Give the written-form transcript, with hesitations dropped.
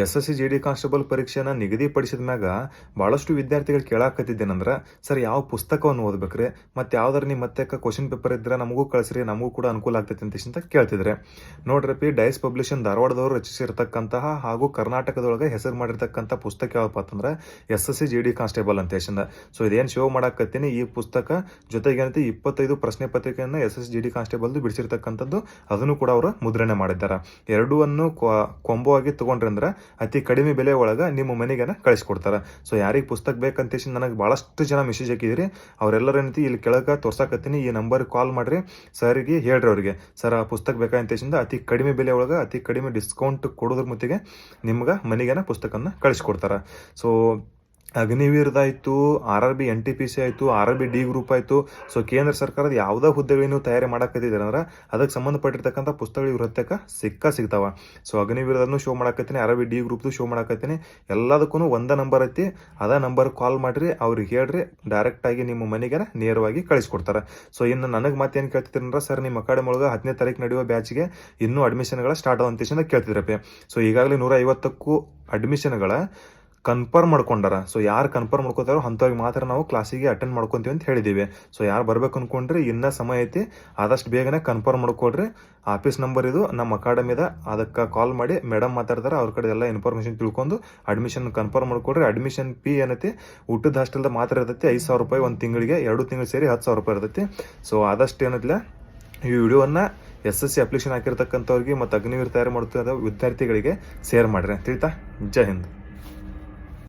SSC GD constable ಪರೀಕ್ಷೆನ ನಿಗದಿಪಡಿಸಿದ ಮ್ಯಾಗ ಭಾಳಷ್ಟು ವಿದ್ಯಾರ್ಥಿಗಳು ಕೇಳಾಕತ್ತಿದ್ದೇನಂದ್ರೆ ಸರ್ ಯಾವ ಪುಸ್ತಕವನ್ನು ಓದ್ಬೇಕ್ರಿ ಮತ್ತು ಯಾವ್ದಾರು ನಿಮ್ಮ ಮತ್ತೆ ಕ್ವಶನ್ ಪೇಪರ್ ಇದ್ರೆ ನಮಗೂ ಕಳಿಸ್ರಿ, ನಮಗೂ ಕೂಡ ಅನುಕೂಲ ಆಗ್ತೈತೆ ಅಂತ ಕೇಳ್ತಿದ್ರೆ ನೋಡ್ರಪ್ಪಿ, ಡೈಸ್ ಪಬ್ಲಿಷನ್ ಧಾರವಾಡದವರು ರಚಿಸಿರ್ತಕ್ಕಂತಹ ಹಾಗೂ ಕರ್ನಾಟಕದೊಳಗೆ ಹೆಸರು ಮಾಡಿರ್ತಕ್ಕಂಥ ಪುಸ್ತಕ ಯಾವಪ್ಪ ಅಂತಂದ್ರೆ SSC GD ಕಾನ್ಸ್ಟೇಬಲ್ ಅಂತ ಹೇಳಿ. ಸೊ ಇದೇನು ಶೋ ಮಾಡಾಕತ್ತೀನಿ, ಈ ಪುಸ್ತಕ ಜೊತೆಗೆ ಏನೈತಿ 25 ಪ್ರಶ್ನೆ ಪತ್ರಿಕೆಯನ್ನು SSC GD ಕಾನ್ಸ್ಟೇಬಲ್ದು ಬಿಡಿಸಿರ್ತಕ್ಕಂಥದ್ದು, ಅದನ್ನು ಕೂಡ ಅವರು ಮುದ್ರಣೆ ಮಾಡಿದ್ದಾರೆ. ಎರಡೂ ಕೊಂಬೋ ಆಗಿ ತಗೊಂಡ್ರೆ ಅಂದ್ರೆ ಅತಿ ಕಡಿಮೆ ಬೆಲೆ ಒಳಗೆ ನಿಮ್ಮ ಮನೆಗೆ ಕಳಿಸ್ಕೊಡ್ತಾರೆ. ಸೊ ಯಾರಿಗೆ ಪುಸ್ತಕ ಬೇಕಂತ ನನಗೆ ಭಾಳಷ್ಟು ಜನ ಮೆಸೇಜ್ ಹಾಕಿದಿರಿ. ಅವರೆಲ್ಲರೂ ಏನೈತಿ ಇಲ್ಲಿ ಕೆಳಗೆ ತೋರ್ಸಾಕತ್ತೀನಿ, ಈ ನಂಬರ್ಗೆ ಕಾಲ್ ಮಾಡಿರಿ, ಸರಿಗೆ ಹೇಳ್ರಿ ಅವ್ರಿಗೆ ಸರ್ ಆ ಪುಸ್ತಕ ಬೇಕಂತ ಅತಿ ಕಡಿಮೆ ಬೆಲೆ ಒಳಗೆ ಅತಿ ಕಡಿಮೆ ಡಿಸ್ಕೌಂಟ್ ಕೊಡೋದ್ರ ಮತ್ತಿಗೆ ನಿಮ್ಗೆ ಮನೆಗೆ ಪುಸ್ತಕನ ಕಳಿಸ್ಕೊಡ್ತಾರೆ. ಸೊ ಅಗ್ನಿವೀರ್ದಾಯಿತು, RRB NTPC ಆಯಿತು, RRB D ಗ್ರೂಪ್ ಆಯಿತು. ಸೊ ಕೇಂದ್ರ ಸರ್ಕಾರದ ಯಾವುದೇ ಹುದ್ದೆಗಳು ನೀವು ತಯಾರಿ ಮಾಡಾಕತ್ತಿದ್ದೀರ ಅಂದ್ರೆ ಅದಕ್ಕೆ ಸಂಬಂಧಪಟ್ಟಿರ್ತಕ್ಕಂಥ ಪುಸ್ತಕಗಳು ಇವ್ರ ಹತ್ತಕ್ಕೆ ಸಿಗ್ತಾವ. ಸೊ ಅಗ್ನಿವೀರದನ್ನು ಶೋ ಮಾಡಾಕತ್ತೀನಿ, RRB D ಗ್ರೂಪ್ದು ಶೋ ಮಾಡಾಕತ್ತೀನಿ. ಎಲ್ಲದಕ್ಕೂ ಒಂದೇ ನಂಬರ್ ಐತಿ, ಅದೇ ನಂಬರ್ ಕಾಲ್ ಮಾಡಿರಿ, ಅವ್ರಿಗೆ ಹೇಳ್ರಿ, ಡೈರೆಕ್ಟಾಗಿ ನಿಮ್ಮ ಮನೆಗೆ ನೇರವಾಗಿ ಕಳಿಸ್ಕೊಡ್ತಾರೆ. ಸೊ ಇನ್ನು ನನಗೆ ಮತ್ತೇನು ಕೇಳ್ತಿದ್ದೀರಂದ್ರೆ ಸರ್ ನಿಮ್ಮ ಅಕಾಡೆಮಿ ಒಳಗೆ 10ನೇ ತಾರೀಕು ನಡೆಯುವ ಬ್ಯಾಚ್ಗೆ ಇನ್ನೂ ಅಡ್ಮಿಷನ್ಗಳ ಸ್ಟಾರ್ಟ್ ಅಂತ ಕೇಳ್ತಿದ್ರಪ್ಪ. ಸೊ ಈಗಾಗಲೇ 150ಕ್ಕೂ ಅಡ್ಮಿಷನ್ಗಳ ಕನ್ಫರ್ಮ್ ಮಾಡ್ಕೊಂಡಾರ. ಸೊ ಯಾರು ಕನ್ಫರ್ಮ್ ಮಾಡ್ಕೋತಾರೋ ಅಂಥವ್ರಿಗೆ ಮಾತ್ರ ನಾವು ಕ್ಲಾಸಿಗೆ ಅಟೆಂಡ್ ಮಾಡ್ಕೊತೀವಿ ಅಂತ ಹೇಳಿದ್ದೀವಿ. ಸೊ ಯಾರು ಬರ್ಬೇಕು ಅನ್ಕೊಂಡ್ರಿ ಇನ್ನೂ ಸಮಯ ಐತಿ, ಆದಷ್ಟು ಬೇಗನೆ ಕನ್ಫರ್ಮ್ ಮಾಡ್ಕೊಡ್ರಿ. ಆಫೀಸ್ ನಂಬರ್ ಇದು ನಮ್ಮ ಅಕಾಡೆಮಿದ, ಅದಕ್ಕೆ ಕಾಲ್ ಮಾಡಿ ಮೇಡಮ್ ಮಾತಾಡ್ತಾರೆ, ಅವ್ರ ಕಡೆ ಎಲ್ಲ ಇನ್ಫಾರ್ಮೇಷನ್ ತಿಳ್ಕೊಂಡು ಅಡ್ಮಿಷನ್ ಕನ್ಫರ್ಮ್ ಮಾಡ್ಕೊಡ್ರಿ. ಅಡ್ಮಿಷನ್ ಫೀ ಏನೈತಿ ಊಟದ ಹಾಸ್ಟೆಲ್ದ ಮಾತ್ರ ಇರ್ತೈತಿ 5,000 ರೂಪಾಯಿ ಒಂದು ತಿಂಗಳಿಗೆ, 2 ತಿಂಗಳು ಸೇರಿ 10,000 ರೂಪಾಯಿ ಇರ್ತೈತಿ. ಸೊ ಆದಷ್ಟು ಏನೈತಿಲ್ಲ ಈ ವಿಡಿಯೋವನ್ನು SSC ಅಪ್ಲಿಕೇಶನ್ ಹಾಕಿರ್ತಕ್ಕಂಥವ್ರಿಗೆ ಮತ್ತು ಅಗ್ನಿವೀರ್ ತಯಾರು ಮಾಡ್ತಿರೋ ವಿದ್ಯಾರ್ಥಿಗಳಿಗೆ ಶೇರ್ ಮಾಡಿರಿ. ತಿಳಿತಾ? ಜೈ ಹಿಂದ್.